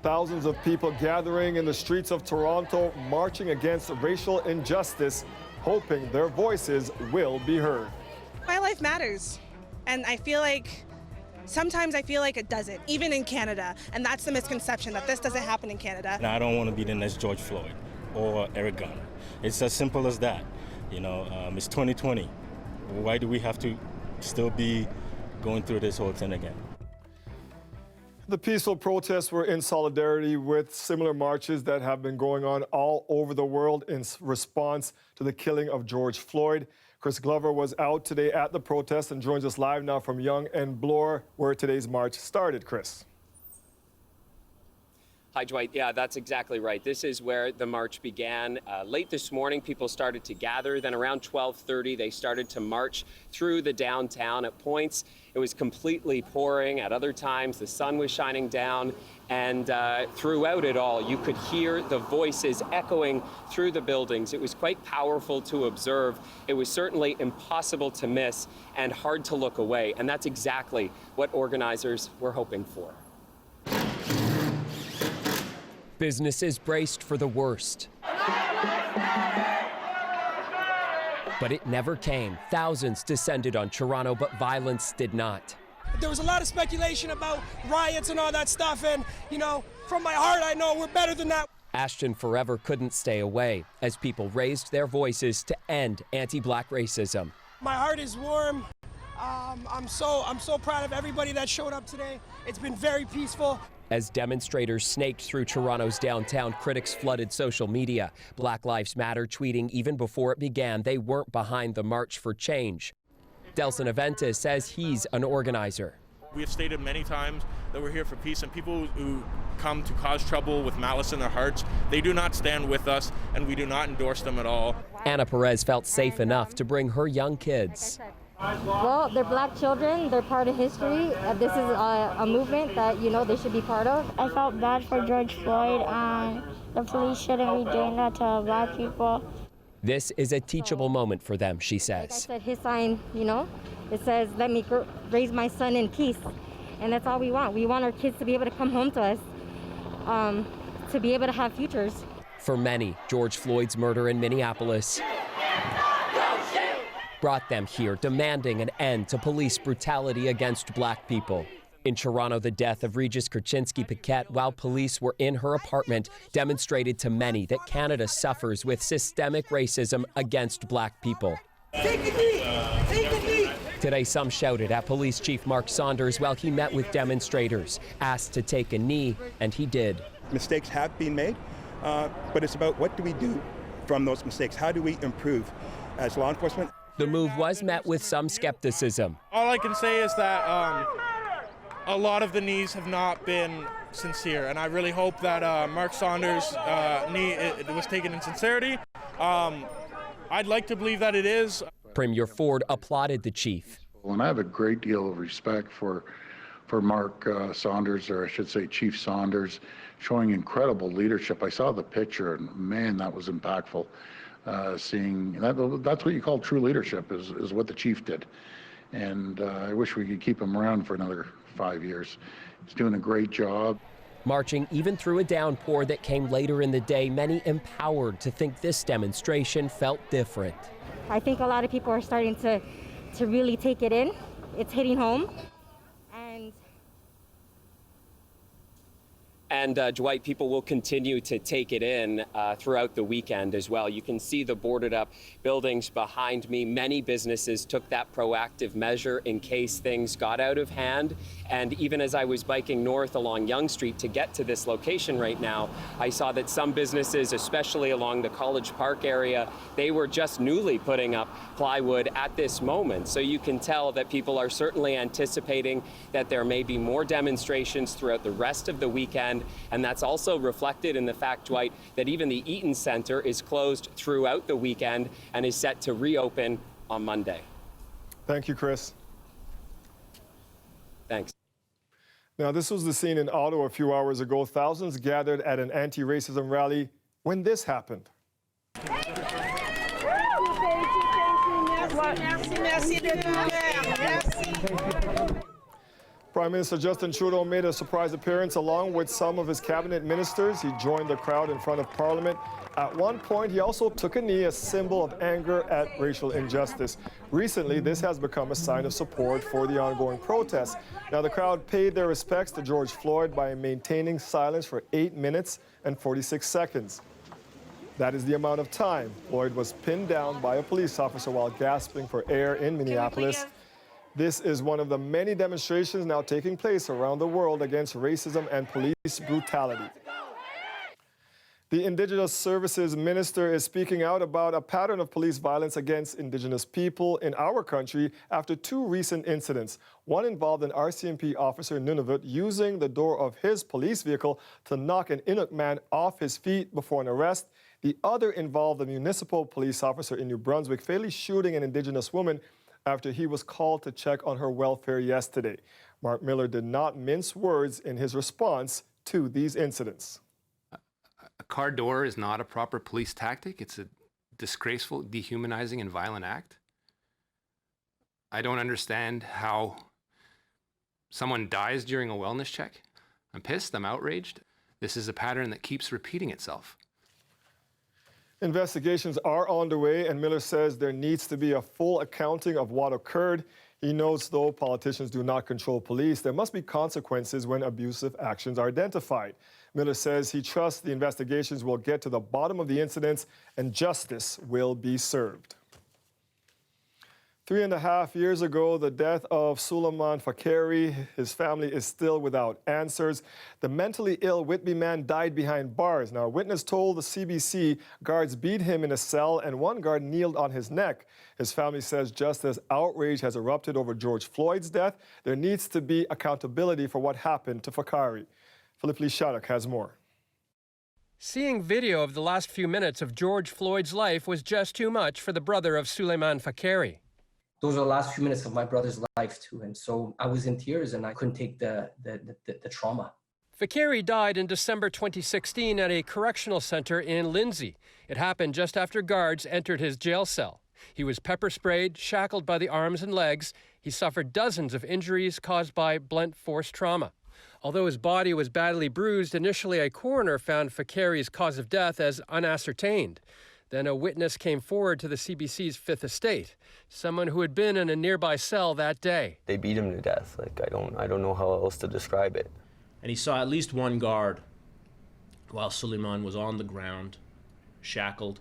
Thousands of people gathering in the streets of Toronto, marching against racial injustice, hoping their voices will be heard. My life matters, and I feel like sometimes it doesn't, even in Canada, and that's the misconception, that this doesn't happen in Canada. And I don't want to be the next George Floyd or Eric Garner. It's as simple as that. You know, it's 2020. Why do we have to still be going through this whole thing again? The peaceful protests were in solidarity with similar marches that have been going on all over the world in response to the killing of George Floyd. Chris Glover was out today at the protest and joins us live now from Yonge and Bloor, where today's march started. Chris. Hi, Dwight. Yeah, that's exactly right. This is where the march began. Late this morning, people started to gather. Then around 12:30, they started to march through the downtown. At points, it was completely pouring. At other times, the sun was shining down. And throughout it all, you could hear the voices echoing through the buildings. It was quite powerful to observe. It was certainly impossible to miss and hard to look away. And that's exactly what organizers were hoping for. Businesses braced for the worst. But it never came. Thousands descended on Toronto, but violence did not. There was a lot of speculation about riots and all that stuff, and, you know, from my heart, I know we're better than that. Ashton Forever couldn't stay away as people raised their voices to end anti-black racism. My heart is warm. I'm so proud of everybody that showed up today. It's been very peaceful. As demonstrators snaked through Toronto's downtown, critics flooded social media. Black Lives Matter tweeting even before it began they weren't behind the March for Change. Delson Aventis says he's an organizer. We have stated many times that we're here for peace, and people who come to cause trouble with malice in their hearts, they do not stand with us, and we do not endorse them at all. Anna Perez felt safe enough to bring her young kids. Well, they're black children. They're part of history. This is a movement that, you know, they should be part of. I felt bad for George Floyd, and the police shouldn't be doing that to black people. This is a teachable moment for them, she says. Like I said, his sign, you know, it says, "Let me raise my son in peace." And that's all we want. We want our kids to be able to come home to us, to be able to have futures. For many, George Floyd's murder in Minneapolis brought them here, demanding an end to police brutality against black people. In Toronto, the death of Regis Kurchinski-Paquette while police were in her apartment demonstrated to many that Canada suffers with systemic racism against black people. Take a knee! Take a knee! Today, some shouted at Police Chief Mark Saunders while he met with demonstrators, asked to take a knee, and he did. Mistakes have been made, but it's about what do we do from those mistakes? How do we improve as law enforcement? The move was met with some skepticism. All I can say is that a lot of the knees have not been sincere, and I really hope that Mark Saunders' knee was taken in sincerity. I'd like to believe that it is. Premier Ford applauded the chief. And I have a great deal of respect for Mark Saunders, or I should say Chief Saunders, showing incredible leadership. I saw the picture, and man, that was impactful. Seeing that's what you call true leadership, is what the chief did. And I wish we could keep him around for another 5 years. He's doing a great job. Marching even through a downpour that came later in the day, many empowered to think this demonstration felt different. I think a lot of people are starting to really take it in. It's hitting home. And Dwight, people will continue to take it in throughout the weekend as well. You can see the boarded up buildings behind me. Many businesses took that proactive measure in case things got out of hand. And even as I was biking north along Yonge Street to get to this location right now, I saw that some businesses, especially along the College Park area, they were just newly putting up plywood at this moment. So you can tell that people are certainly anticipating that there may be more demonstrations throughout the rest of the weekend. And that's also reflected in the fact, Dwight, that even the Eaton Centre is closed throughout the weekend and is set to reopen on Monday. Thank you, Chris. Thanks. Now, this was the scene in Ottawa a few hours ago. Thousands gathered at an anti-racism rally when this happened. Prime Minister Justin Trudeau made a surprise appearance along with some of his cabinet ministers. He joined the crowd in front of Parliament. At one point, he also took a knee, a symbol of anger at racial injustice. Recently, this has become a sign of support for the ongoing protests. Now, the crowd paid their respects to George Floyd by maintaining silence for 8 minutes and 46 seconds. That is the amount of time Floyd was pinned down by a police officer while gasping for air in Minneapolis. This is one of the many demonstrations now taking place around the world against racism and police brutality. The Indigenous Services Minister is speaking out about a pattern of police violence against Indigenous people in our country after 2 recent incidents. One involved an RCMP officer in Nunavut using the door of his police vehicle to knock an Inuk man off his feet before an arrest. The other involved a municipal police officer in New Brunswick fatally shooting an Indigenous woman after he was called to check on her welfare yesterday. Mark Miller did not mince words in his response to these incidents. A car door is not a proper police tactic. It's a disgraceful, dehumanizing, and violent act. I don't understand how someone dies during a wellness check. I'm pissed, I'm outraged. This is a pattern that keeps repeating itself. Investigations are underway, and Miller says there needs to be a full accounting of what occurred. He notes, though politicians do not control police, there must be consequences when abusive actions are identified. Miller says he trusts the investigations will get to the bottom of the incidents and justice will be served. 3.5 years ago, the death of Suleiman Fakeri. His family is still without answers. The mentally ill Whitby man died behind bars. Now, a witness told the CBC guards beat him in a cell and one guard kneeled on his neck. His family says just as outrage has erupted over George Floyd's death, there needs to be accountability for what happened to Fakeri. Philip Lee Shattuck has more. Seeing video of the last few minutes of George Floyd's life was just too much for the brother of Suleiman Fakeri. Those are the last few minutes of my brother's life too, and so I was in tears and I couldn't take the trauma. Fakeri died in December 2016 at a correctional center in Lindsay. It happened just after guards entered his jail cell. He was pepper sprayed, shackled by the arms and legs. He suffered dozens of injuries caused by blunt force trauma. Although his body was badly bruised, initially a coroner found Fakeri's cause of death as unascertained. Then a witness came forward to the CBC's Fifth Estate, someone who had been in a nearby cell that day. They beat him to death. I don't know how else to describe it. And he saw at least one guard while Suleiman was on the ground, shackled.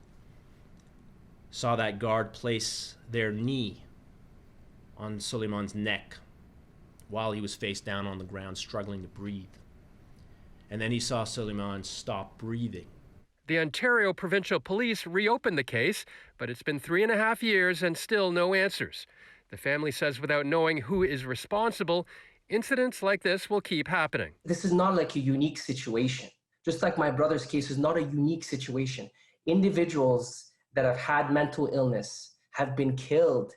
Saw that guard place their knee on Suleiman's neck while he was face down on the ground, struggling to breathe. And then he saw Suleiman stop breathing. The Ontario Provincial Police reopened the case, but it's been 3.5 years and still no answers. The family says without knowing who is responsible, incidents like this will keep happening. This is not like a unique situation. Just like my brother's case is not a unique situation. Individuals that have had mental illness have been killed,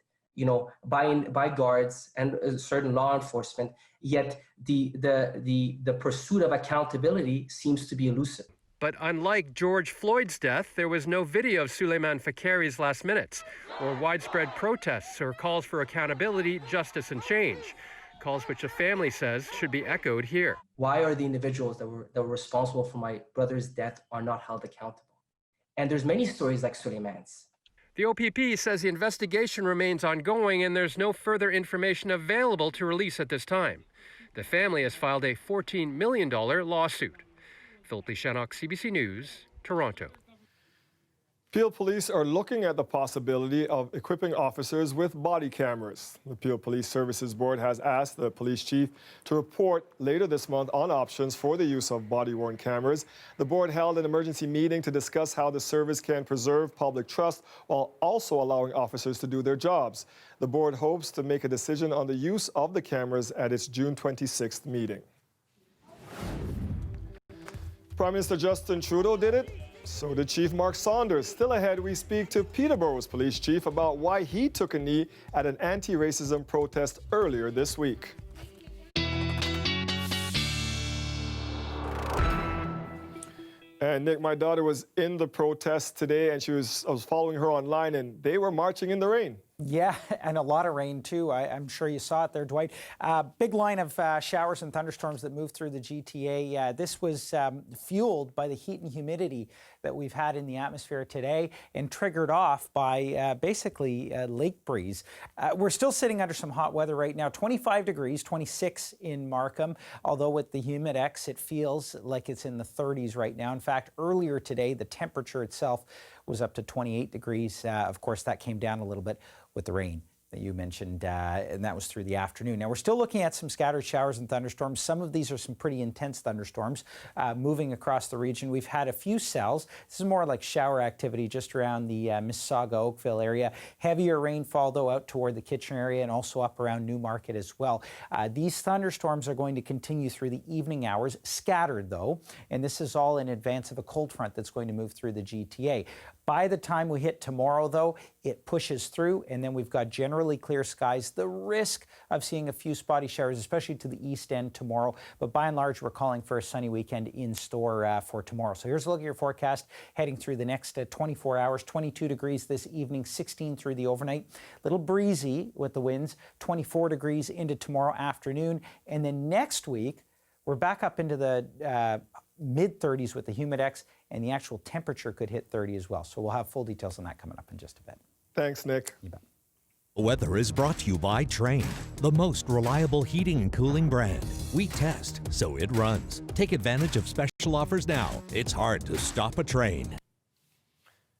by guards and certain law enforcement, yet the pursuit of accountability seems to be elusive. But unlike George Floyd's death, there was no video of Suleiman Fakeri's last minutes, or widespread protests or calls for accountability, justice, and change. Calls which the family says should be echoed here. Why are the individuals that were responsible for my brother's death are not held accountable? And there's many stories like Suleiman's. The OPP says the investigation remains ongoing and there's no further information available to release at this time. The family has filed a $14 million lawsuit. Philip Lee Shattuck, CBC News, Toronto. Peel Police are looking at the possibility of equipping officers with body cameras. The Peel Police Services Board has asked the police chief to report later this month on options for the use of body-worn cameras. The board held an emergency meeting to discuss how the service can preserve public trust while also allowing officers to do their jobs. The board hopes to make a decision on the use of the cameras at its June 26th meeting. Prime Minister Justin Trudeau did it. So did Chief Mark Saunders. Still ahead, we speak to Peterborough's police chief about why he took a knee at an anti-racism protest earlier this week. And Nick, my daughter was in the protest today, and I was following her online, and they were marching in the rain. Yeah, and a lot of rain too. I'm sure you saw it there, Dwight. Big line of showers and thunderstorms that moved through the GTA. This was fueled by the heat and humidity that we've had in the atmosphere today and triggered off by basically lake breeze. We're still sitting under some hot weather right now, 25 degrees, 26 in Markham, although with the Humidex, it feels like it's in the 30s right now. In fact, earlier today, the temperature itself was up to 28 degrees. Of course, that came down a little bit with the rain that you mentioned, and that was through the afternoon. Now, we're still looking at some scattered showers and thunderstorms. Some of these are some pretty intense thunderstorms moving across the region. We've had a few cells. This is more like shower activity just around the Mississauga, Oakville area. Heavier rainfall, though, out toward the Kitchener area and also up around Newmarket as well. These thunderstorms are going to continue through the evening hours, scattered, though, and this is all in advance of a cold front that's going to move through the GTA. By the time we hit tomorrow, though, it pushes through, and then we've got generally clear skies. The risk of seeing a few spotty showers, especially to the east end tomorrow, but by and large, we're calling for a sunny weekend in store for tomorrow. So here's a look at your forecast heading through the next 24 hours. 22 degrees this evening, 16 through the overnight. A little breezy with the winds, 24 degrees into tomorrow afternoon. And then next week, we're back up into the mid-30s with the Humidex, and the actual temperature could hit 30 as well. So we'll have full details on that coming up in just a bit. Thanks, Nick. You bet. Weather is brought to you by Trane, the most reliable heating and cooling brand. We test, so it runs. Take advantage of special offers now. It's hard to stop a Trane.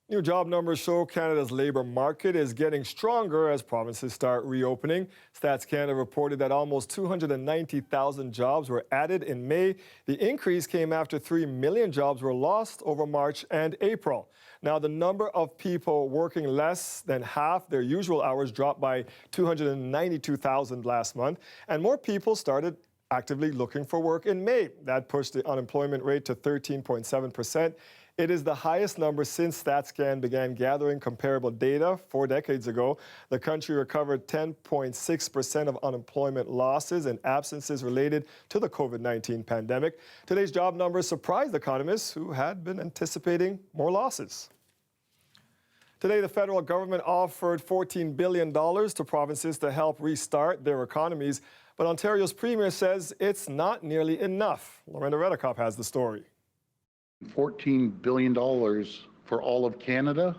New job numbers show Canada's labour market is getting stronger as provinces start reopening. Stats Canada reported that almost 290,000 jobs were added in May. The increase came after 3 million jobs were lost over March and April. Now, the number of people working less than half their usual hours dropped by 292,000 last month, and more people started actively looking for work in May. That pushed the unemployment rate to 13.7%. It is the highest number since StatsCan began gathering comparable data 4 decades ago. The country recovered 10.6% of unemployment losses and absences related to the COVID-19 pandemic. Today's job numbers surprised economists who had been anticipating more losses. Today, the federal government offered $14 billion to provinces to help restart their economies, but Ontario's premier says it's not nearly enough. Lorenda Redekop has the story. $14 billion for all of Canada,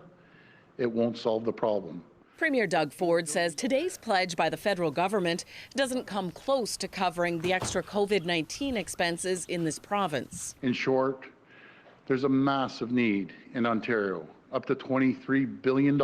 it won't solve the problem. Premier Doug Ford says today's pledge by the federal government doesn't come close to covering the extra COVID-19 expenses in this province. In short, there's a massive need in Ontario, up to $23 billion.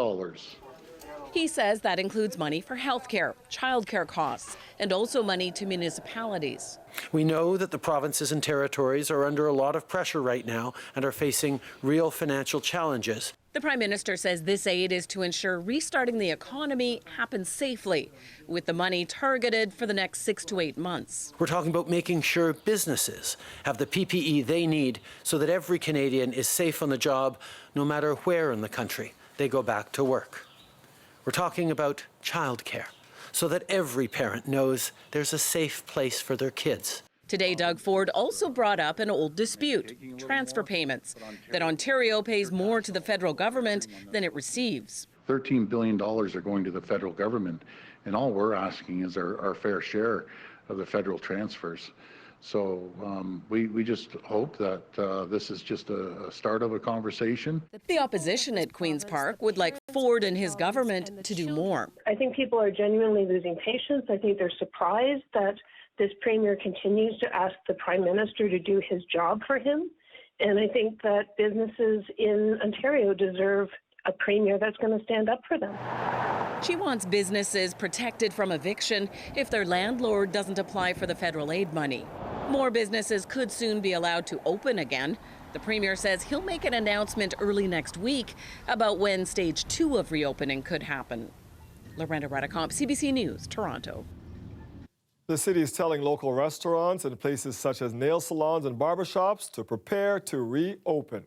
He says that includes money for healthcare, childcare costs, and also money to municipalities. We know that the provinces and territories are under a lot of pressure right now and are facing real financial challenges. The Prime Minister says this aid is to ensure restarting the economy happens safely, with the money targeted for the next 6 to 8 months. We're talking about making sure businesses have the PPE they need so that every Canadian is safe on the job, no matter where in the country they go back to work. We're talking about childcare, so that every parent knows there's a safe place for their kids. Today, Doug Ford also brought up an old dispute, transfer payments, that Ontario pays more to the federal government than it receives. $13 billion are going to the federal government, and all we're asking is our fair share of the federal transfers. So we just hope that this is just a start of a conversation. The opposition at Queen's Park would like Ford and his government to do more. I think people are genuinely losing patience. I think they're surprised that this premier continues to ask the Prime Minister to do his job for him. And I think that businesses in Ontario deserve a premier that's going to stand up for them. She wants businesses protected from eviction if their landlord doesn't apply for the federal aid money. More businesses could soon be allowed to open again. The premier says he'll make an announcement early next week about when stage 2 of reopening could happen. Lorenda Redekop, CBC News, Toronto. The city is telling local restaurants and places such as nail salons and barbershops to prepare to reopen.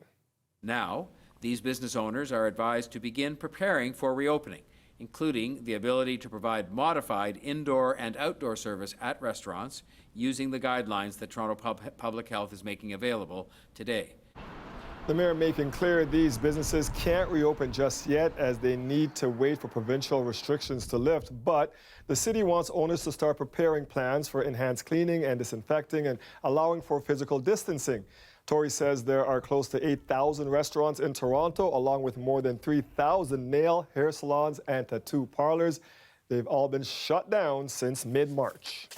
Now, these business owners are advised to begin preparing for reopening, including the ability to provide modified indoor and outdoor service at restaurants using the guidelines that Toronto Public Health is making available today. The mayor making clear these businesses can't reopen just yet as they need to wait for provincial restrictions to lift, but the city wants owners to start preparing plans for enhanced cleaning and disinfecting and allowing for physical distancing. Tory says there are close to 8,000 restaurants in Toronto, along with more than 3,000 nail, hair salons, and tattoo parlors. They've all been shut down since mid-March.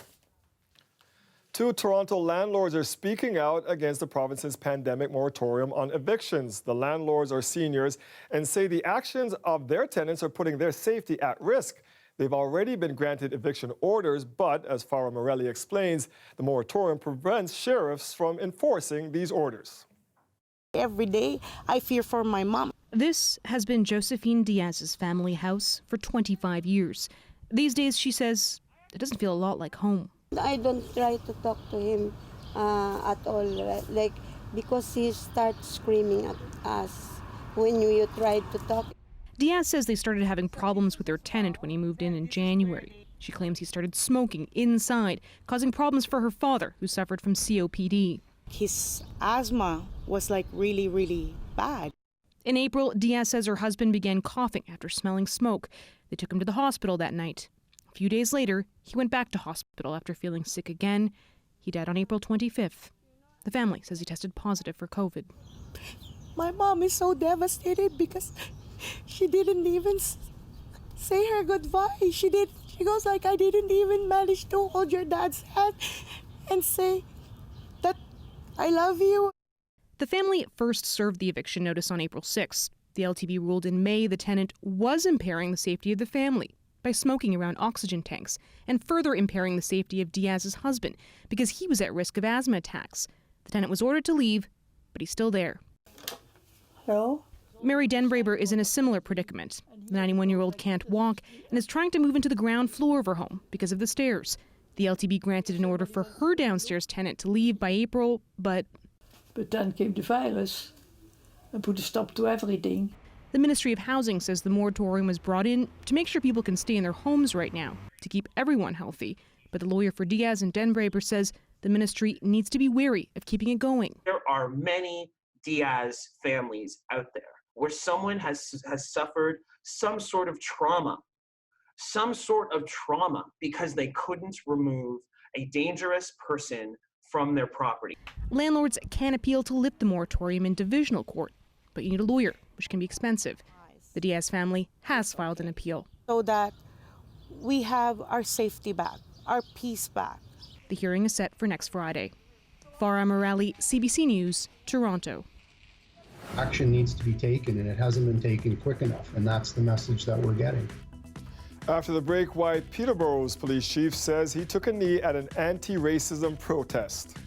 2 Toronto landlords are speaking out against the province's pandemic moratorium on evictions. The landlords are seniors and say the actions of their tenants are putting their safety at risk. They've already been granted eviction orders, but as Farah Morelli explains, the moratorium prevents sheriffs from enforcing these orders. Every day, I fear for my mom. This has been Josephine Diaz's family house for 25 years. These days, she says, it doesn't feel a lot like home. I don't try to talk to him at all, right? Like, because he starts screaming at us when you try to talk. Diaz says they started having problems with their tenant when he moved in January. She claims he started smoking inside, causing problems for her father, who suffered from COPD. His asthma was like really, really bad. In April, Diaz says her husband began coughing after smelling smoke. They took him to the hospital that night. A few days later, he went back to hospital after feeling sick again. He died on April 25th. The family says he tested positive for COVID. My mom is so devastated because she didn't even say her goodbye. She goes like, I didn't even manage to hold your dad's hand and say that I love you. The family first served the eviction notice on April 6th. The LTB ruled in May the tenant was impairing the safety of the family by smoking around oxygen tanks and further impairing the safety of Diaz's husband because he was at risk of asthma attacks. The tenant was ordered to leave, but he's still there. Hello? Mary Denbraber is in a similar predicament. The 91-year-old can't walk and is trying to move into the ground floor of her home because of the stairs. The LTB granted an order for her downstairs tenant to leave by April, but then came the virus and put a stop to everything. The Ministry of Housing says the moratorium was brought in to make sure people can stay in their homes right now, to keep everyone healthy. But the lawyer for Diaz and Denbraber says the ministry needs to be wary of keeping it going. There are many Diaz families out there where someone has suffered some sort of trauma because they couldn't remove a dangerous person from their property. Landlords can appeal to lift the moratorium in divisional court, but you need a lawyer, which can be expensive. The Diaz family has filed an appeal. So that we have our safety back, our peace back. The hearing is set for next Friday. Farah Morelli, CBC News, Toronto. Action needs to be taken, and it hasn't been taken quick enough, and that's the message that we're getting. After the break, why Peterborough's police chief says he took a knee at an anti-racism protest.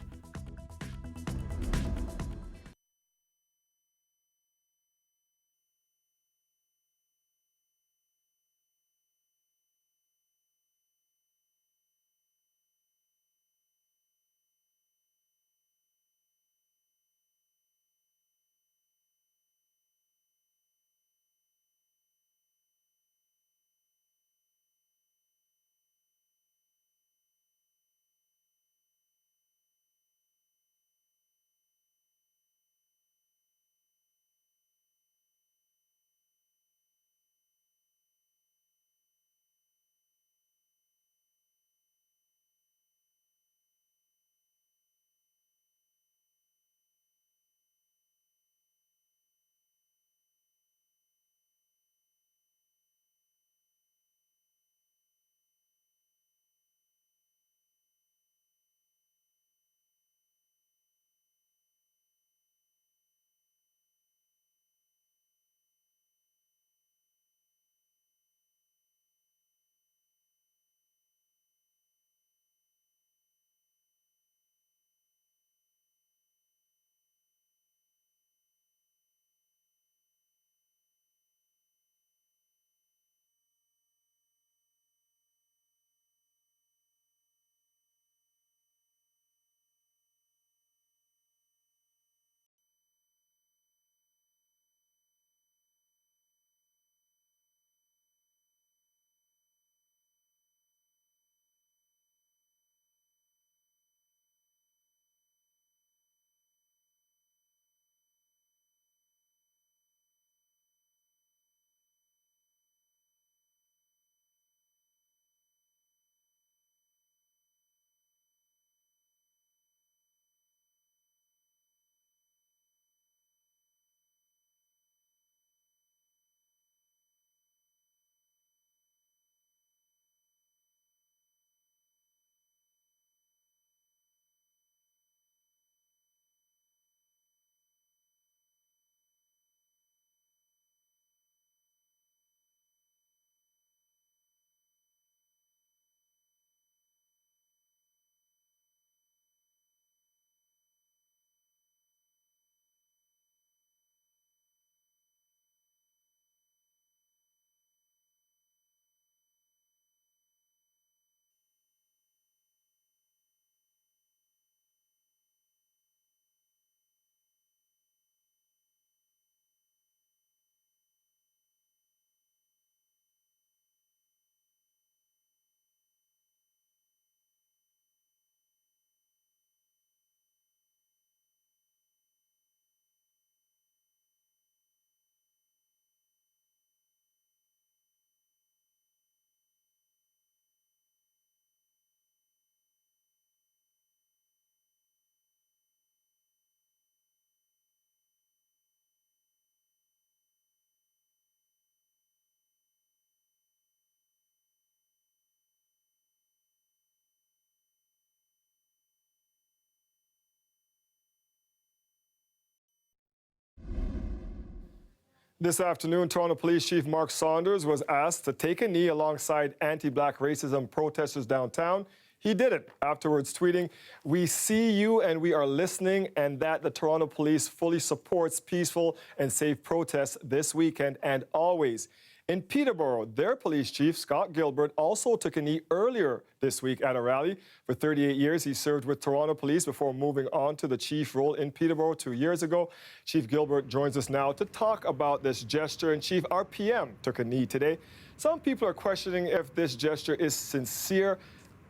This afternoon, Toronto Police Chief Mark Saunders was asked to take a knee alongside anti-black racism protesters downtown. He did it, afterwards tweeting, "We see you and we are listening, and that the Toronto Police fully supports peaceful and safe protests this weekend and always." In Peterborough, their police chief, Scott Gilbert, also took a knee earlier this week at a rally. For 38 years, he served with Toronto Police before moving on to the chief role in Peterborough 2 years ago. Chief Gilbert joins us now to talk about this gesture. And Chief, our PM took a knee today. Some people are questioning if this gesture is sincere.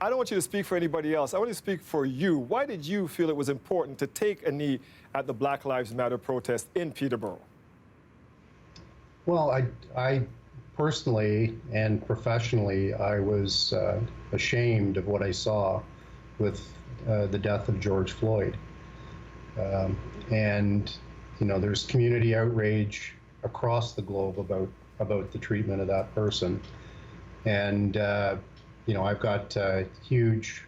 I don't want you to speak for anybody else. I want you to speak for you. Why did you feel it was important to take a knee at the Black Lives Matter protest in Peterborough? Well, I personally and professionally, I was ashamed of what I saw with the death of George Floyd. And, you know, there's community outrage across the globe about the treatment of that person. And, you know, I've got a huge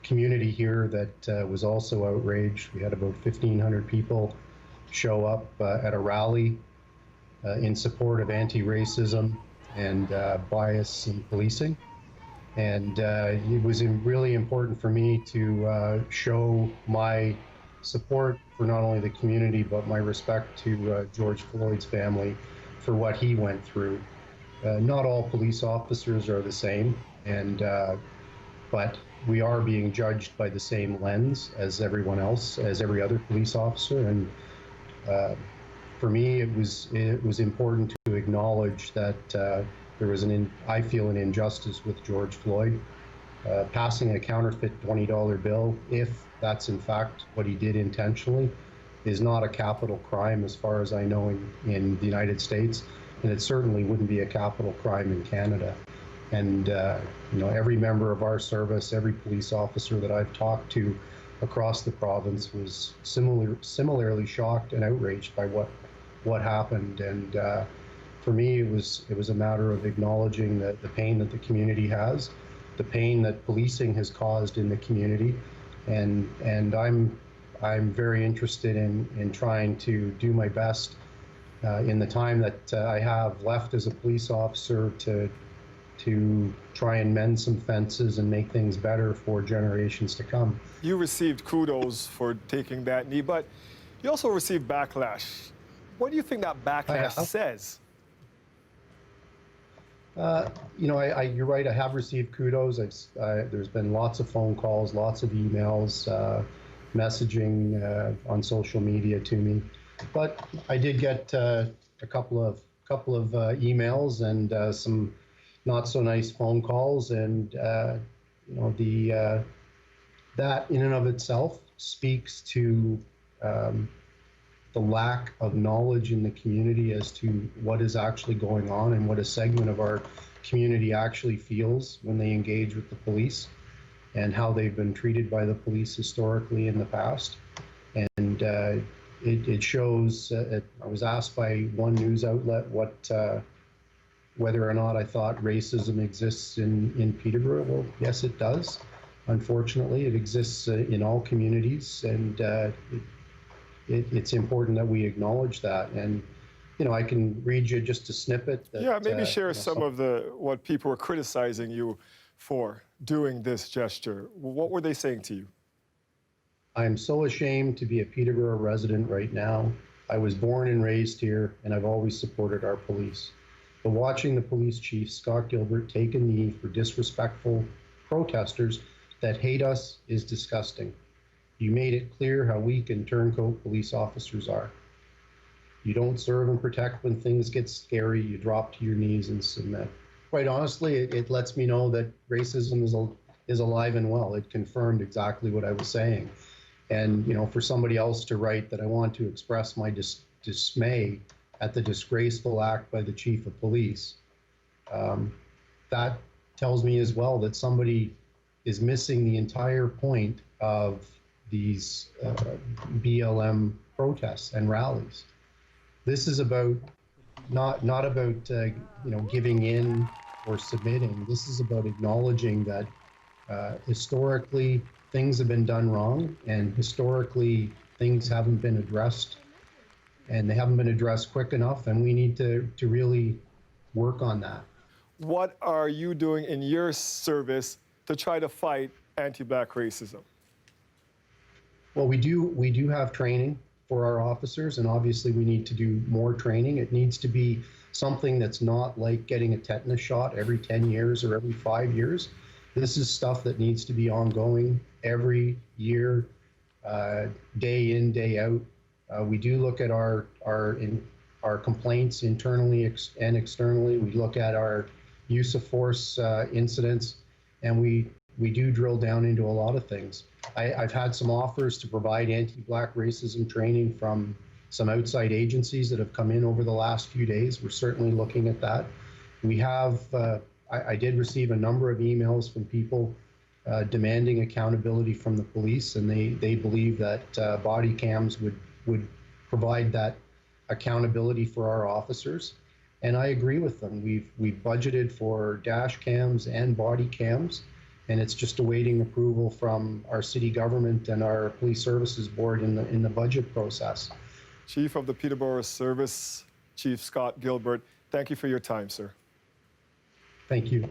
community here that was also outraged. We had about 1,500 people show up at a rally in support of anti-racism and bias in policing. And it was really important for me to show my support for not only the community, but my respect to George Floyd's family for what he went through. Not all police officers are the same, and but we are being judged by the same lens as everyone else, as every other police officer. And for me, it was important to acknowledge that there was I feel an injustice with George Floyd. Passing a counterfeit $20 bill, if that's in fact what he did intentionally, is not a capital crime as far as I know in the United States, and it certainly wouldn't be a capital crime in Canada. And you know, every member of our service, every police officer that I've talked to across the province was similarly shocked and outraged by what happened. And for me, it was a matter of acknowledging the pain that the community has, the pain that policing has caused in the community, and I'm very interested in trying to do my best in the time that I have left as a police officer to try and mend some fences and make things better for generations to come. You received kudos for taking that knee, but you also received backlash. What do you think that backlash says? You know, you're right, I have received kudos. There's been lots of phone calls, lots of emails, messaging on social media to me. But I did get a couple of emails and some not so nice phone calls, and you know, that in and of itself speaks to the lack of knowledge in the community as to what is actually going on and what a segment of our community actually feels when they engage with the police and how they've been treated by the police historically in the past. And it shows, I was asked by one news outlet whether or not I thought racism exists in Peterborough. Well, yes, it does. Unfortunately, it exists in all communities, and it's important that we acknowledge that. And you know, I can read you just a snippet. That, maybe share some of what people were criticizing you for doing this gesture. What were they saying to you? I am so ashamed to be a Peterborough resident right now. I was born and raised here, and I've always supported our police. But watching the police chief, Scott Gilbert, take a knee for disrespectful protesters that hate us is disgusting. You made it clear how weak and turncoat police officers are. You don't serve and protect when things get scary. You drop to your knees and submit. Quite honestly, it lets me know that racism is alive and well. It confirmed exactly what I was saying. And you know, for somebody else to write that I want to express my dismay at the disgraceful act by the chief of police, that tells me as well that somebody is missing the entire point of these BLM protests and rallies. This is about not about you know, giving in or submitting. This is about acknowledging that historically things have been done wrong, and historically things haven't been addressed and they haven't been addressed quick enough, and we need to really work on that. What are you doing in your service to try to fight anti-Black racism? Well, we do have training for our officers, and obviously we need to do more training. It needs to be something that's not like getting a tetanus shot every 10 years or every 5 years. This is stuff that needs to be ongoing every year, day in, day out. We do look at our complaints internally and externally. We look at our use of force incidents, and we do drill down into a lot of things. I've had some offers to provide anti-Black racism training from some outside agencies that have come in over the last few days. We're certainly looking at that. We have, I did receive a number of emails from people demanding accountability from the police, and they believe that body cams would provide that accountability for our officers. And I agree with them. We've budgeted for dash cams and body cams, and it's just awaiting approval from our city government and our police services board in the budget process. Chief of the Peterborough Service, Chief Scott Gilbert, thank you for your time, sir. Thank you.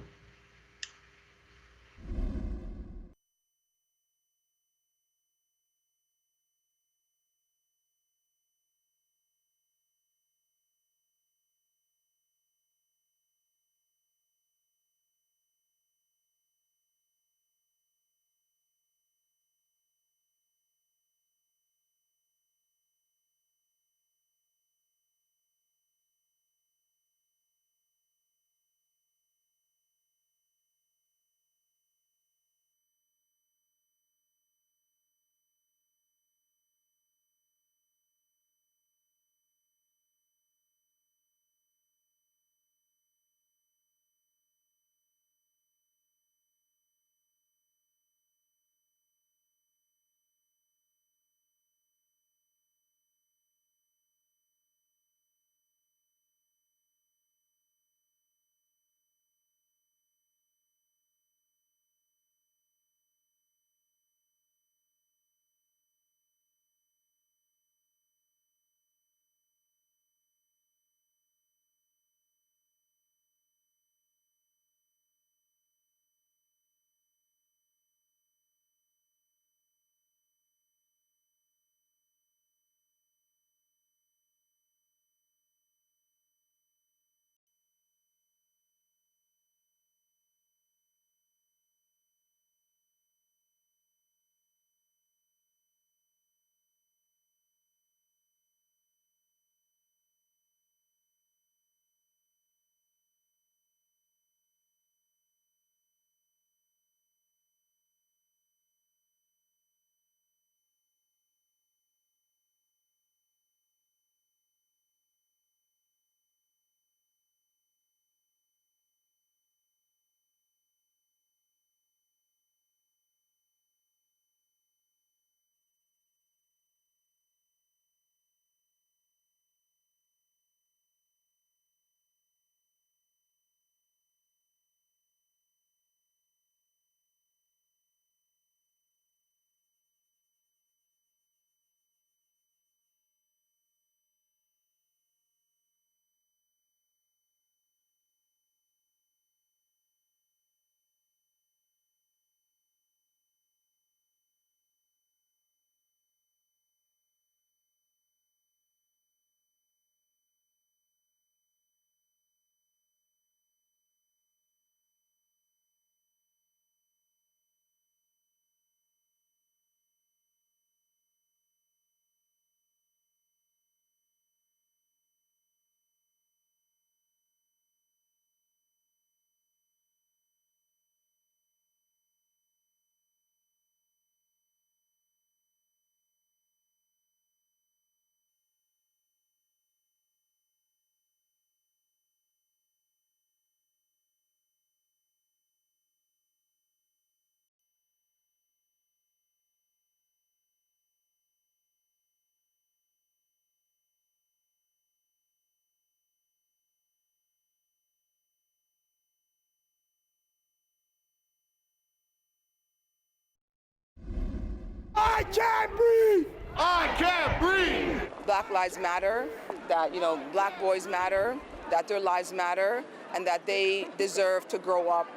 I can't breathe! I can't breathe. Black lives matter, that, black boys matter, that their lives matter, and that they deserve to grow up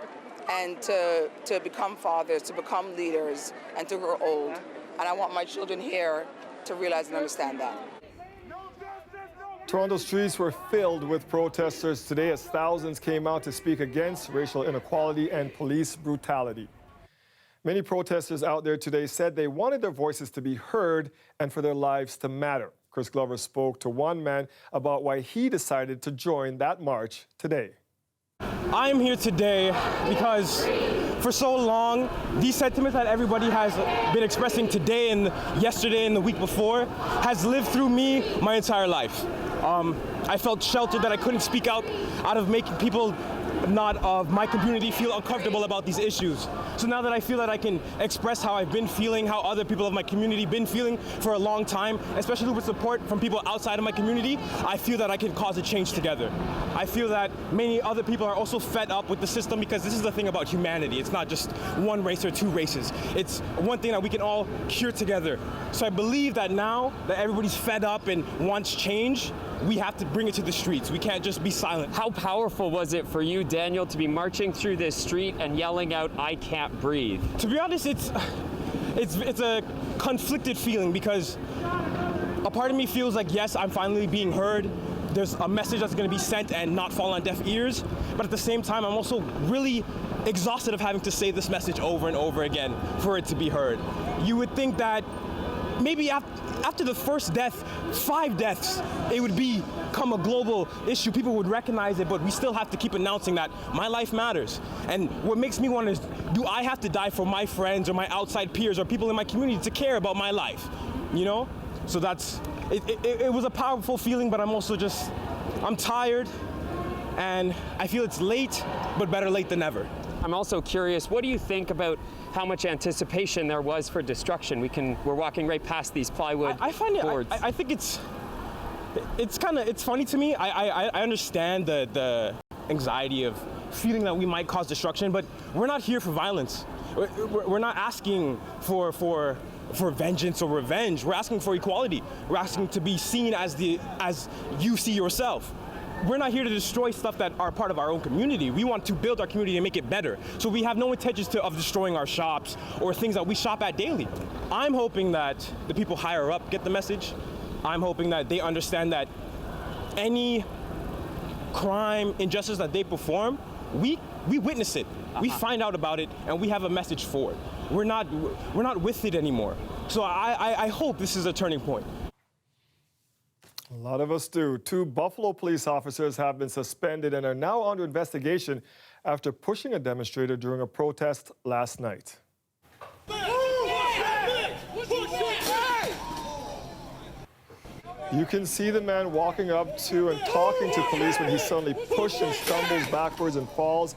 and to become fathers, to become leaders, and to grow old. And I want my children here to realize and understand that. Toronto streets were filled with protesters today as thousands came out to speak against racial inequality and police brutality. Many protesters out there today said they wanted their voices to be heard and for their lives to matter. Chris Glover spoke to one man about why he decided to join that march today. I am here today because for so long, these sentiments that everybody has been expressing today and yesterday and the week before has lived through me my entire life. I felt sheltered that I couldn't speak out of making people not of my community feel uncomfortable about these issues. So now that I feel that I can express how I've been feeling, how other people of my community been feeling for a long time, especially with support from people outside of my community, I feel that I can cause a change together. I feel that many other people are also fed up with the system because this is the thing about humanity. It's not just one race or two races. It's one thing that we can all cure together. So I believe that now that everybody's fed up and wants change, we have to bring it to the streets. We can't just be silent. How powerful was it for you, Daniel, to be marching through this street and yelling out, "I can't breathe"? To be honest, it's a conflicted feeling because a part of me feels like, yes, I'm finally being heard. There's a message that's going to be sent and not fall on deaf ears. But at the same time, I'm also really exhausted of having to say this message over and over again for it to be heard. You would think that maybe after the first death, 5 deaths, it would become a global issue. People would recognize it, but we still have to keep announcing that my life matters. And what makes me wonder is, do I have to die for my friends or my outside peers or people in my community to care about my life? So it was a powerful feeling, but I'm tired, and I feel it's late, but better late than never. I'm also curious, what do you think about how much anticipation there was for destruction? We're walking right past these plywood boards. I think it's funny to me. I understand the anxiety of feeling that we might cause destruction, but we're not here for violence. We're not asking for vengeance or revenge. We're asking for equality. We're asking to be seen as you see yourself. We're not here to destroy stuff that are part of our own community. We want to build our community and make it better. So we have no intentions of destroying our shops or things that we shop at daily. I'm hoping that the people higher up get the message. I'm hoping that they understand that any crime, injustice that they perform, we witness it. We find out about it, and we have a message for it. We're not with it anymore. So I hope this is a turning point. A lot of us do. 2 Buffalo police officers have been suspended and are now under investigation after pushing a demonstrator during a protest last night. You can see the man walking up to and talking to police when he suddenly pushes and stumbles backwards and falls.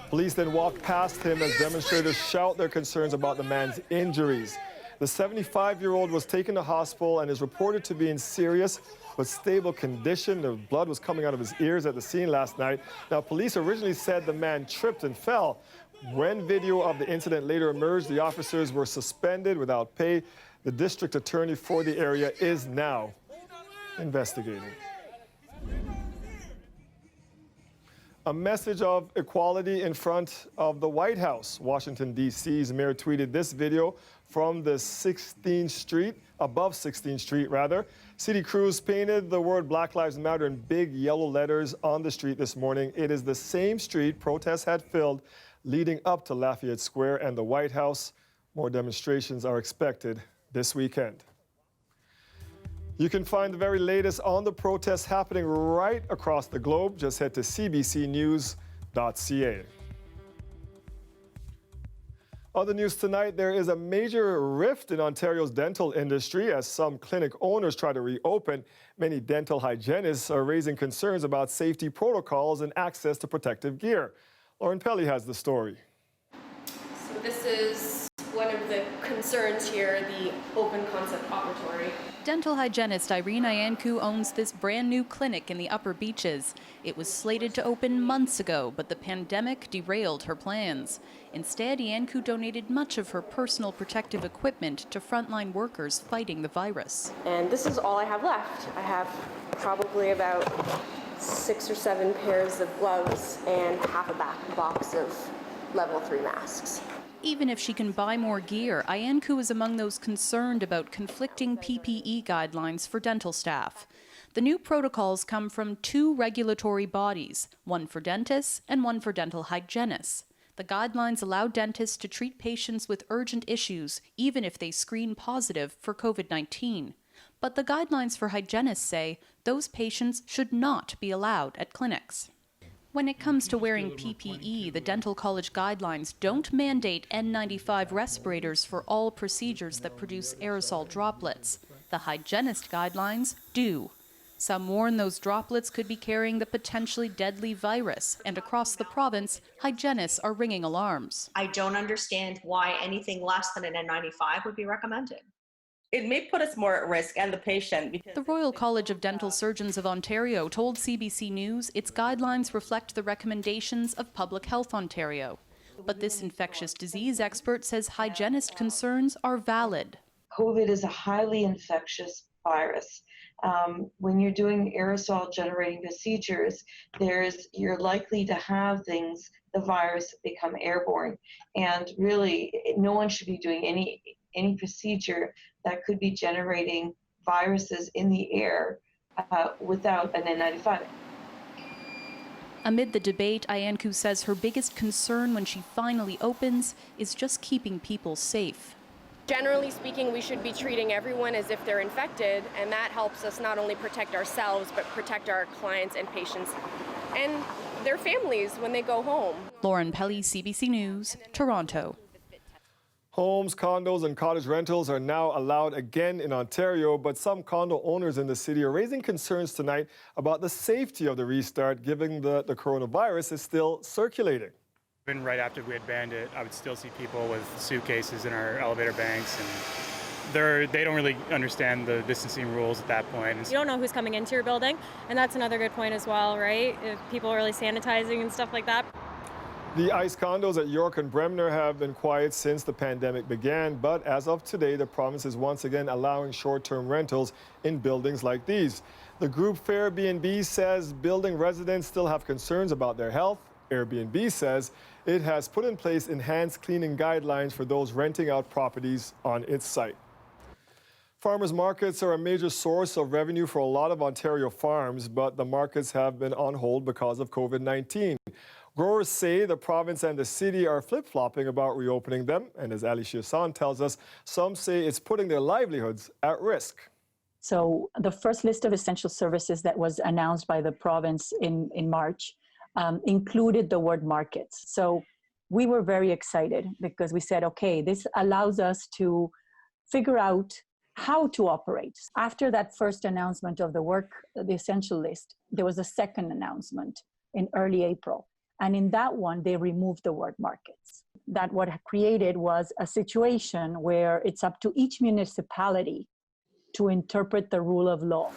Police then walk past him as demonstrators shout their concerns about the man's injuries. The 75-year-old was taken to hospital and is reported to be in serious but stable condition. The blood was coming out of his ears at the scene last night. Now, police originally said the man tripped and fell. When video of the incident later emerged, the officers were suspended without pay. The district attorney for the area is now investigating. A message of equality in front of the White House. Washington, D.C.'s mayor tweeted this video from the 16th Street, above 16th Street, rather. City crews painted the word Black Lives Matter in big yellow letters on the street this morning. It is the same street protests had filled leading up to Lafayette Square and the White House. More demonstrations are expected this weekend. You can find the very latest on the protests happening right across the globe. Just head to cbcnews.ca. Other news tonight, there is a major rift in Ontario's dental industry as some clinic owners try to reopen. Many dental hygienists are raising concerns about safety protocols and access to protective gear. Lauren Pelly has the story. So this is one of the concerns here, the open concept operatory. Dental hygienist Irene Iancu owns this brand new clinic in the Upper Beaches. It was slated to open months ago, but the pandemic derailed her plans. Instead, Iancu donated much of her personal protective equipment to frontline workers fighting the virus. And this is all I have left. I have probably about 6 or 7 pairs of gloves and half a box of level 3 masks. Even if she can buy more gear, Iancu is among those concerned about conflicting PPE guidelines for dental staff. The new protocols come from 2 regulatory bodies, one for dentists and one for dental hygienists. The guidelines allow dentists to treat patients with urgent issues, even if they screen positive for COVID-19. But the guidelines for hygienists say those patients should not be allowed at clinics. When it comes to wearing PPE, the dental college guidelines don't mandate N95 respirators for all procedures that produce aerosol droplets. The hygienist guidelines do. Some warn those droplets could be carrying the potentially deadly virus, and across the province, hygienists are ringing alarms. I don't understand why anything less than an N95 would be recommended. It may put us more at risk and the patient. Because the Royal College of Dental Surgeons of Ontario told CBC News its guidelines reflect the recommendations of Public Health Ontario. But this infectious disease expert says hygienist concerns are valid. COVID is a highly infectious virus. When you're doing aerosol generating procedures, you're likely to have the virus become airborne. And really, no one should be doing any procedure that could be generating viruses in the air without an N95. Amid the debate, Iancu says her biggest concern when she finally opens is just keeping people safe. Generally speaking, we should be treating everyone as if they're infected, and that helps us not only protect ourselves, but protect our clients and patients and their families when they go home. Lauren Pelly, CBC News, Toronto. Homes, condos, and cottage rentals are now allowed again in Ontario, but some condo owners in the city are raising concerns tonight about the safety of the restart, given the coronavirus is still circulating. Even right after we had banned it, I would still see people with suitcases in our elevator banks, and they don't really understand the distancing rules at that point. You don't know who's coming into your building, and that's another good point as well, right? If people are really sanitizing and stuff like that. The ICE condos at York and Bremner have been quiet since the pandemic began, but as of today, the province is once again allowing short-term rentals in buildings like these. The group Airbnb says building residents still have concerns about their health. Airbnb says it has put in place enhanced cleaning guidelines for those renting out properties on its site. Farmers markets are a major source of revenue for a lot of Ontario farms, but the markets have been on hold because of COVID-19. Growers say the province and the city are flip-flopping about reopening them, and as Ali Shirsan tells us, some say it's putting their livelihoods at risk. So the first list of essential services that was announced by the province in March included the word markets. So we were very excited because we said, okay, this allows us to figure out how to operate. After that first announcement of the essential list, there was a second announcement in early April. And in that one, they removed the word markets. That what created was a situation where it's up to each municipality to interpret the rule of law.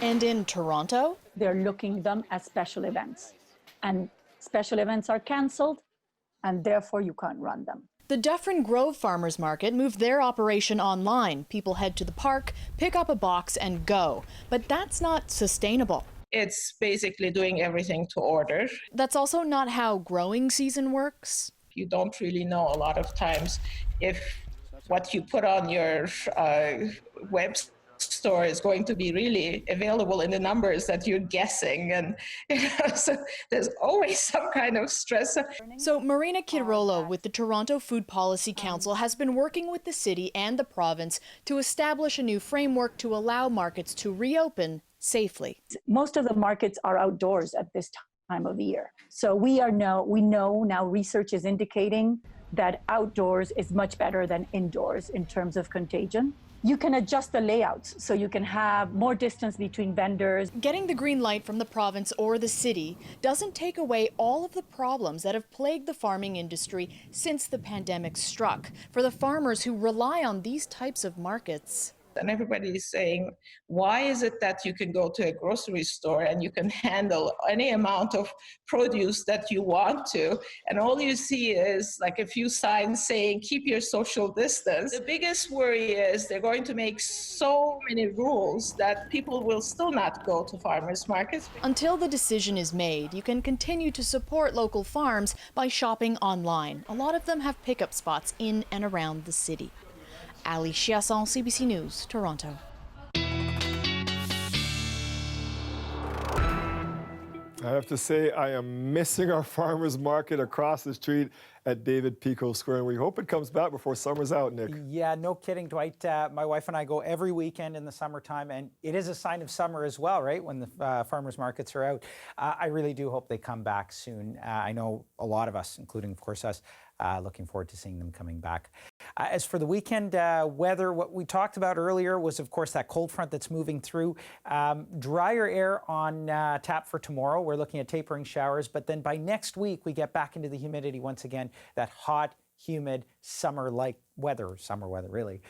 And in Toronto? They're looking them as special events. And special events are canceled, and therefore you can't run them. The Dufferin Grove Farmers Market moved their operation online. People head to the park, pick up a box, and go. But that's not sustainable. It's basically doing everything to order. That's also not how growing season works. You don't really know a lot of times if what you put on your web store is going to be really available in the numbers that you're guessing. And so there's always some kind of stress. So Marina Kidrolo with the Toronto Food Policy Council has been working with the city and the province to establish a new framework to allow markets to reopen safely. Most of the markets are outdoors at this time of the year. So we know now research is indicating that outdoors is much better than indoors in terms of contagion. you can adjust the layouts so you can have more distance between vendors. Getting the green light from the province or the city doesn't take away all of the problems that have plagued the farming industry since the pandemic struck. For the farmers who rely on these types of markets, and everybody is saying, why is it that you can go to a grocery store and you can handle any amount of produce that you want to, and all you see is like a few signs saying, keep your social distance? The biggest worry is they're going to make so many rules that people will still not go to farmers markets. Until the decision is made, you can continue to support local farms by shopping online. A lot of them have pickup spots in and around the city. Ali Chiasson, CBC News, Toronto. I have to say, I am missing our farmers market across the street at David Pico Square, and we hope it comes back before summer's out, Nick. Yeah, no kidding, Dwight. My wife and I go every weekend in the summertime, and it is a sign of summer as well, right, when the farmers markets are out. I really do hope they come back soon. I know a lot of us, including, of course, us, looking forward to seeing them coming back. As for the weekend weather, what we talked about earlier was, of course, that cold front that's moving through. Drier air on tap for tomorrow. We're looking at tapering showers, but then by next week, we get back into the humidity once again, that hot, humid, summer-like weather, summer weather really.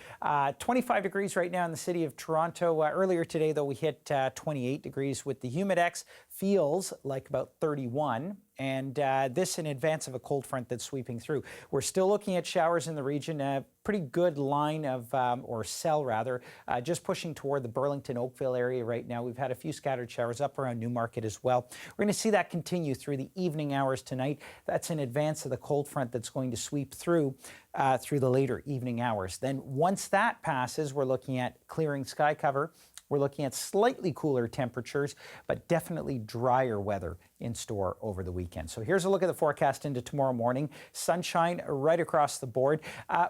25 degrees right now in the city of Toronto. Earlier today, though, we hit 28 degrees with the Humidex. Feels like about 31. And this in advance of a cold front that's sweeping through. We're still looking at showers in the region. A pretty good line of, or cell rather, just pushing toward the Burlington, Oakville area right now. We've had a few scattered showers up around Newmarket as well. We're going to see that continue through the evening hours tonight. That's in advance of the cold front that's going to sweep through the later evening hours. Then once that passes, we're looking at clearing sky cover. We're looking at slightly cooler temperatures, but definitely drier weather in store over the weekend. So here's a look at the forecast into tomorrow morning. Sunshine right across the board.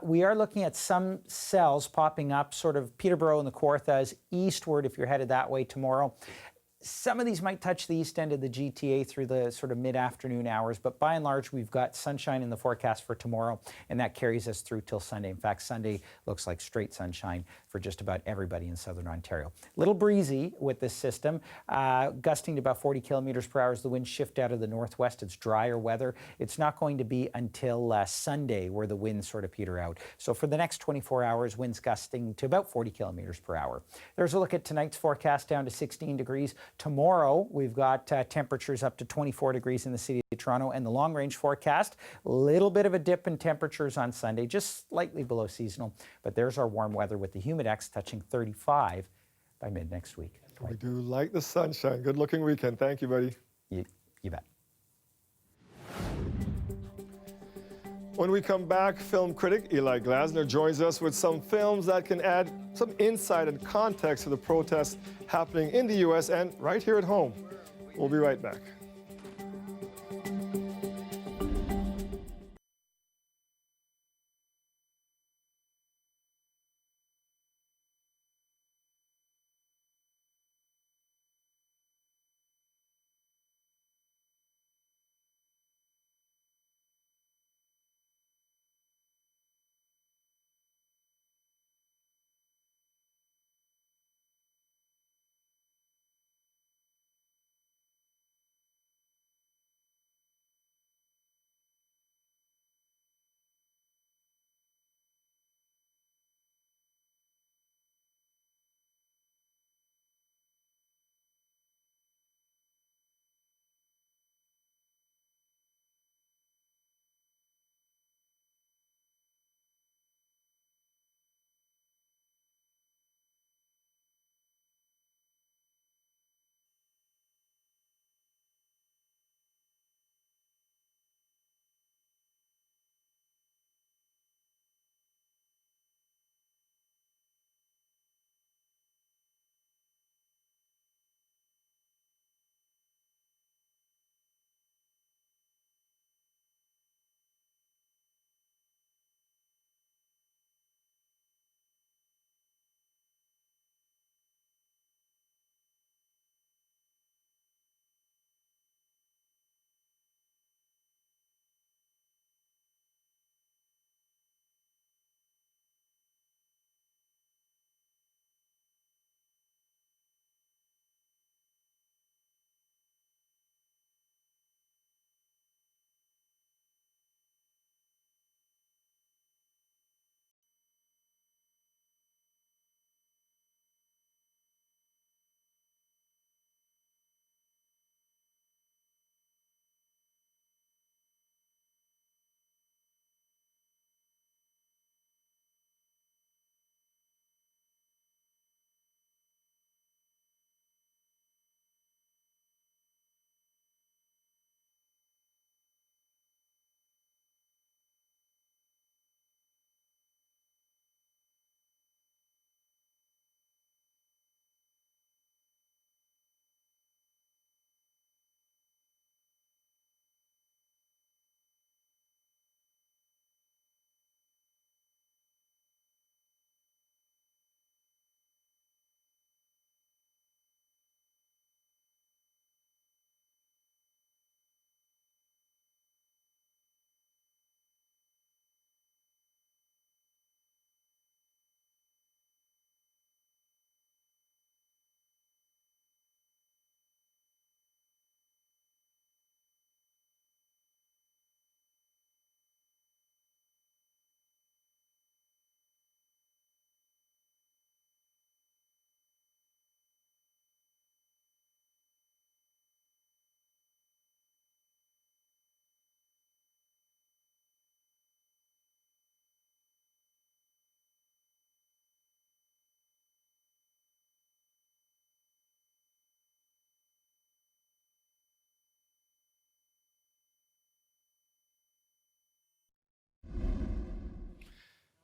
We are looking at some cells popping up, sort of Peterborough and the Kawarthas eastward if you're headed that way tomorrow. Some of these might touch the east end of the GTA through the sort of mid-afternoon hours, but by and large, we've got sunshine in the forecast for tomorrow, and that carries us through till Sunday. In fact, Sunday looks like straight sunshine for just about everybody in southern Ontario. A little breezy with this system, gusting to about 40 kilometers per hour as the winds shift out of the northwest. It's drier weather. It's not going to be until Sunday where the winds sort of peter out. So for the next 24 hours, winds gusting to about 40 kilometers per hour. There's a look at tonight's forecast, down to 16 degrees. Tomorrow, we've got temperatures up to 24 degrees in the city of Toronto, and the long-range forecast, a little bit of a dip in temperatures on Sunday, just slightly below seasonal. But there's our warm weather with the Humidex touching 35 by mid-next week. We do like the sunshine. Good-looking weekend. Thank you, buddy. You bet. When we come back, film critic Eli Glasner joins us with some films that can add some insight and context to the protests happening in the U.S. and right here at home. We'll be right back.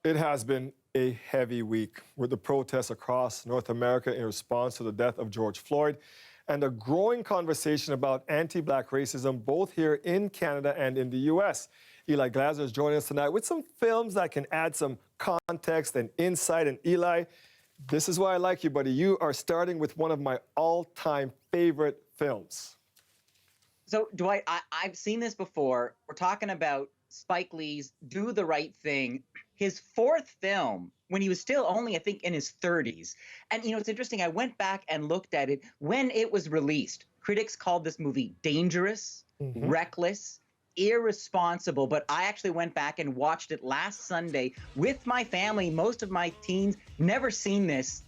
It has been a heavy week with the protests across North America in response to the death of George Floyd and a growing conversation about anti-Black racism both here in Canada and in the U.S. Eli Glasser is joining us tonight with some films that can add some context and insight. And Eli, this is why I like you, buddy. You are starting with one of my all-time favorite films. So, Dwight, I've seen this before. We're talking about Spike Lee's Do the Right Thing, his fourth film when he was still only, I think, in his 30s. And, you know, it's interesting. I went back and looked at it. When it was released, critics called this movie dangerous, reckless, irresponsible. But I actually went back and watched it last Sunday with my family. Most of my teens never seen this.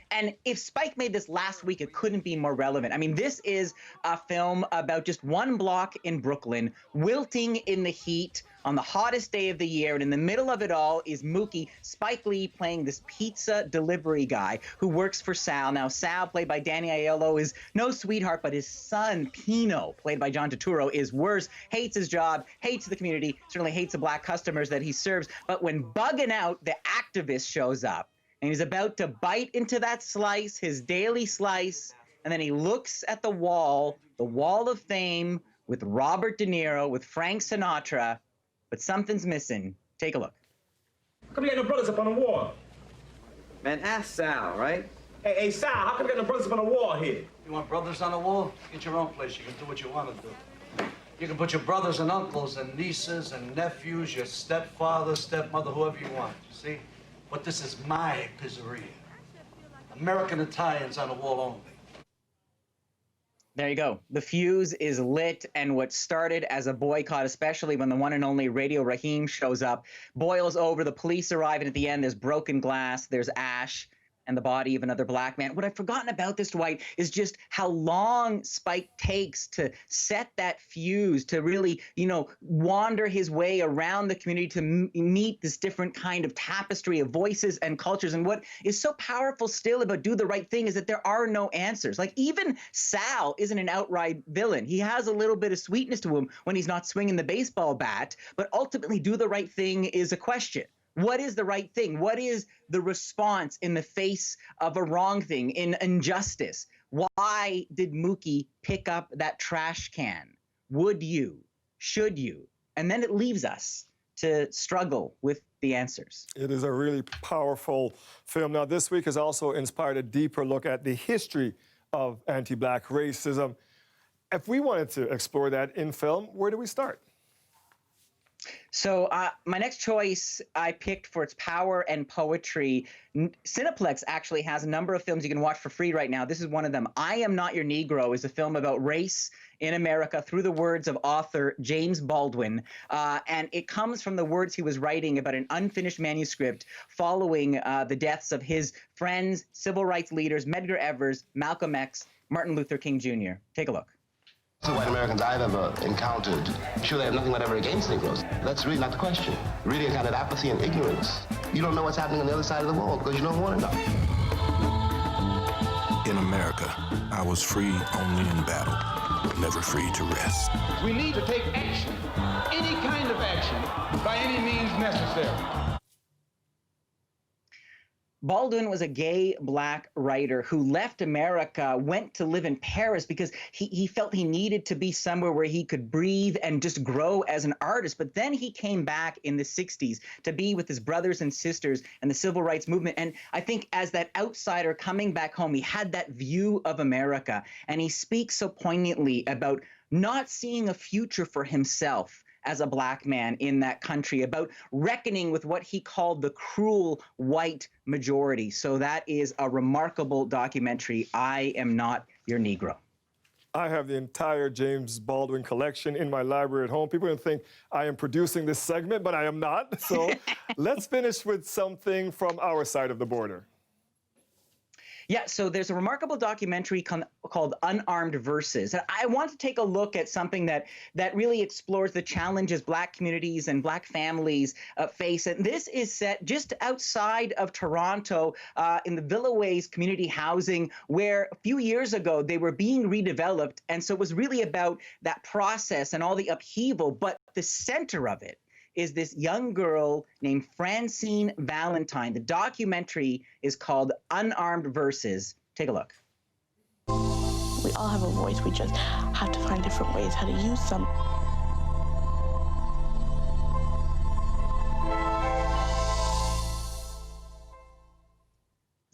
And if Spike made this last week, it couldn't be more relevant. I mean, this is a film about just one block in Brooklyn, wilting in the heat on the hottest day of the year. And in the middle of it all is Mookie, Spike Lee, playing this pizza delivery guy who works for Sal. Now, Sal, played by Danny Aiello, is no sweetheart, but his son, Pino, played by John Turturro, is worse, hates his job, hates the community, certainly hates the Black customers that he serves. But when bugging out, the activist shows up. And he's about to bite into that slice, his daily slice, and then he looks at the wall of fame with Robert De Niro, with Frank Sinatra, but something's missing. Take a look. How come you got no brothers up on the wall? Man, ask Sal, right? Hey, Sal, how come you got no brothers up on the wall here? You want brothers on the wall? Get your own place. You can do what you want to do. You can put your brothers and uncles and nieces and nephews, your stepfather, stepmother, whoever you want, you see? But this is my pizzeria. American Italians on the wall only. There you go. The fuse is lit, and what started as a boycott, especially when the one and only Radio Raheem shows up, boils over. The police arrive, and at the end, there's broken glass, there's ash, and the body of another Black man. What I've forgotten about this, Dwight, is just how long Spike takes to set that fuse, to really, you know, wander his way around the community to meet this different kind of tapestry of voices and cultures. And what is so powerful still about Do the Right Thing is that there are no answers. Like, even Sal isn't an outright villain. He has a little bit of sweetness to him when he's not swinging the baseball bat, but ultimately Do the Right Thing is a question. What is the right thing? What is the response in the face of a wrong thing, in injustice? Why did Mookie pick up that trash can? Would you? Should you? And then it leaves us to struggle with the answers. It is a really powerful film. Now, this week has also inspired a deeper look at the history of anti-Black racism. If we wanted to explore that in film, where do we start? So my next choice I picked for its power and poetry. Cineplex actually has a number of films you can watch for free right now. This is one of them. I Am Not Your Negro is a film about race in America through the words of author James Baldwin. And it comes from the words he was writing about an unfinished manuscript following the deaths of his friends, civil rights leaders, Medgar Evers, Malcolm X, Martin Luther King Jr. Take a look. The white Americans I've ever encountered, sure, they have nothing whatever against Negroes. That's really not the question. Really a kind of apathy and ignorance. You don't know what's happening on the other side of the wall because you don't want to know. In America, I was free only in battle, never free to rest. We need to take action, any kind of action, by any means necessary. Baldwin was a gay Black writer who left America, went to live in Paris because he felt he needed to be somewhere where he could breathe and just grow as an artist. But then he came back in the 60s to be with his brothers and sisters and the civil rights movement. And I think as that outsider coming back home, he had that view of America. And he speaks so poignantly about not seeing a future for himself as a Black man in that country, about reckoning with what he called the cruel white majority. So that is a remarkable documentary, I Am Not Your Negro. I have the entire James Baldwin collection in my library at home. People are going to think I am producing this segment, but I am not. So let's finish with something from our side of the border. Yeah, so there's a remarkable documentary called Unarmed Verses. And I want to take a look at something that really explores the challenges Black communities and Black families face. And this is set just outside of Toronto in the Villaways community housing, where a few years ago they were being redeveloped. And so it was really about that process and all the upheaval. But the center of it is this young girl named Francine Valentine. The documentary is called Unarmed Verses. Take a look. We all have a voice. We just have to find different ways how to use them.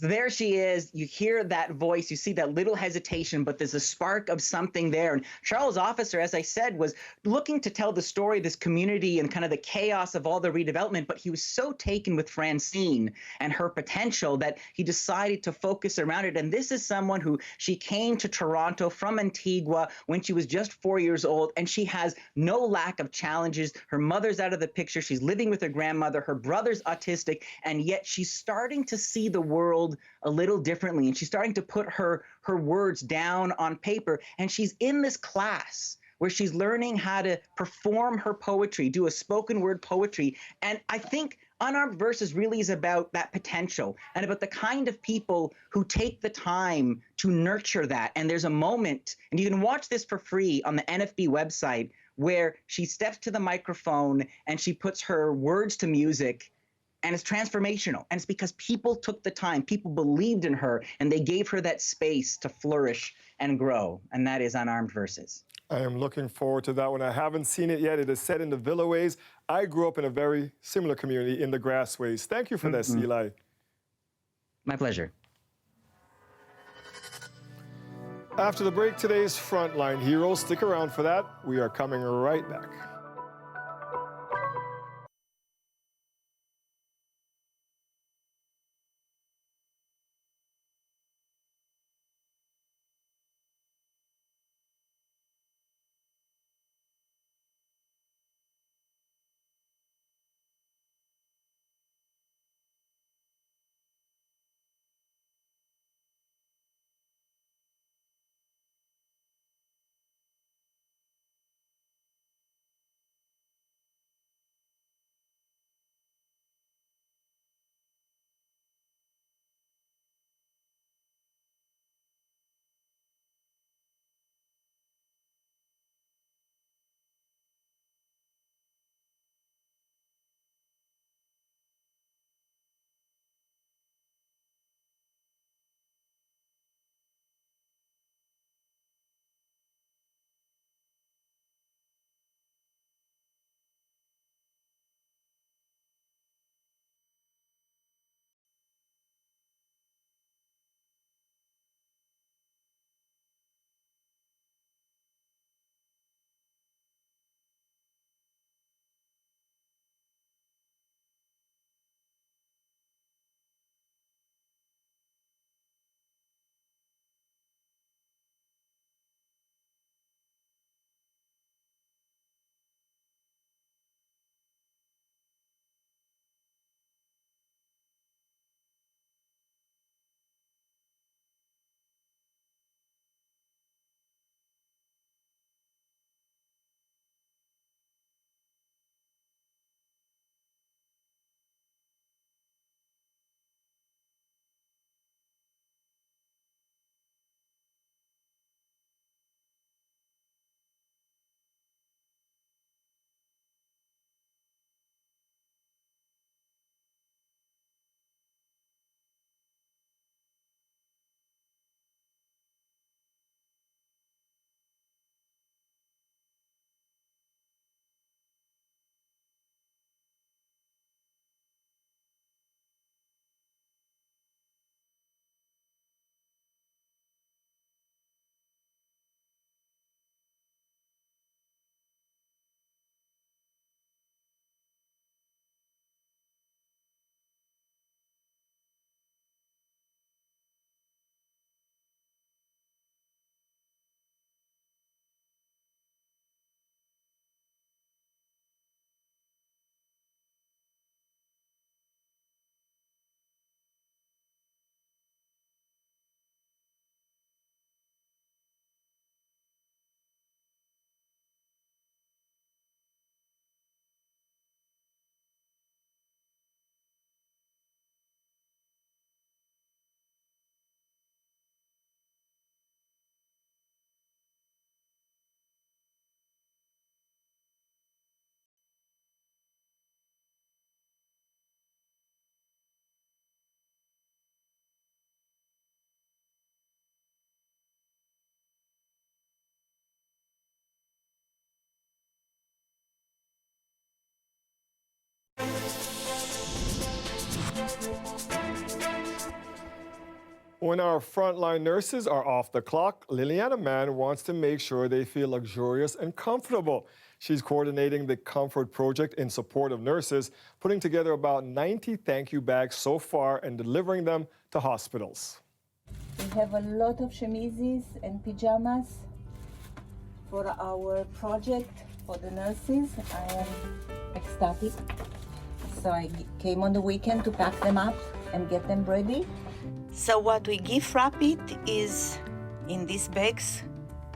So there she is. You hear that voice. You see that little hesitation, but there's a spark of something there. And Charles Officer, as I said, was looking to tell the story of this community and kind of the chaos of all the redevelopment, but he was so taken with Francine and her potential that he decided to focus around it. And this is someone who she came to Toronto from Antigua when she was just 4 years old, and she has no lack of challenges. Her mother's out of the picture. She's living with her grandmother. Her brother's autistic, and yet she's starting to see the world a little differently, and she's starting to put her words down on paper, and she's in this class where she's learning how to perform her poetry, do a spoken word poetry. And I think Unarmed Verses really is about that potential and about the kind of people who take the time to nurture that. And there's a moment, and you can watch this for free on the NFB website, where she steps to the microphone and she puts her words to music. And it's transformational. And it's because people took the time, people believed in her, and they gave her that space to flourish and grow. And that is Unarmed Verses. I am looking forward to that one. I haven't seen it yet. It is set in the Villaways. I grew up in a very similar community in the Grassways. Thank you for this, Eli. My pleasure. After the break, today's Frontline Heroes. Stick around for that. We are coming right back. When our frontline nurses are off the clock, Liliana Mann wants to make sure they feel luxurious and comfortable. She's coordinating the Comfort Project in support of nurses, putting together about 90 thank you bags so far and delivering them to hospitals. We have a lot of chemises and pajamas for our project for the nurses. I am ecstatic. So I came on the weekend to pack them up and get them ready. So what we give Rapid is in these bags.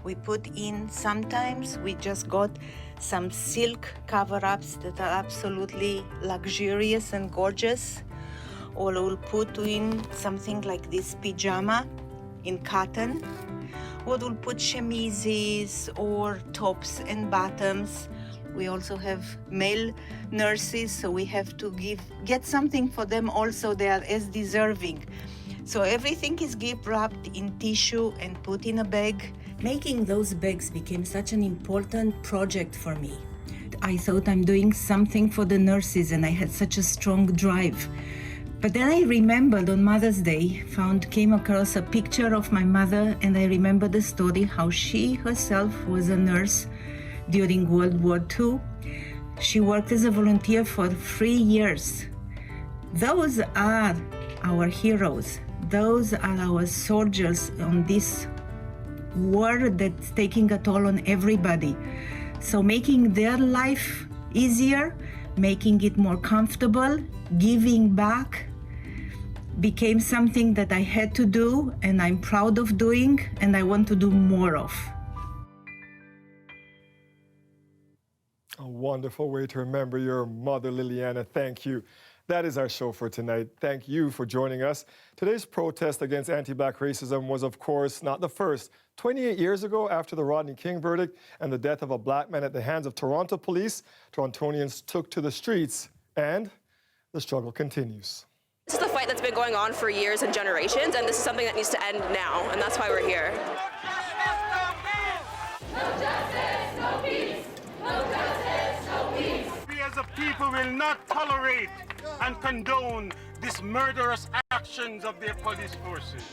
We put in, sometimes we just got some silk cover-ups that are absolutely luxurious and gorgeous. Or we'll put in something like this pajama in cotton. Or we'll put chemises or tops and bottoms. We also have male nurses, so we have to get something for them also. They are as deserving. So everything is wrapped in tissue and put in a bag. Making those bags became such an important project for me. I thought I'm doing something for the nurses and I had such a strong drive. But then I remembered on Mother's Day, came across a picture of my mother, and I remember the story how she herself was a nurse during World War II. She worked as a volunteer for 3 years. Those are our heroes. Those are our soldiers on this war that's taking a toll on everybody. So making their life easier, making it more comfortable, giving back became something that I had to do, and I'm proud of doing, and I want to do more of. A wonderful way to remember your mother, Liliana. Thank you. That is our show for tonight. Thank you for joining us. Today's protest against anti-Black racism was, of course, not the first. 28 years ago, after the Rodney King verdict and the death of a Black man at the hands of Toronto police, Torontonians took to the streets, and the struggle continues. This is a fight that's been going on for years and generations, and this is something that needs to end now, and that's why we're here. No justice, no peace. No justice, no peace. We as a people will not tolerate and condone these murderous actions of their police forces.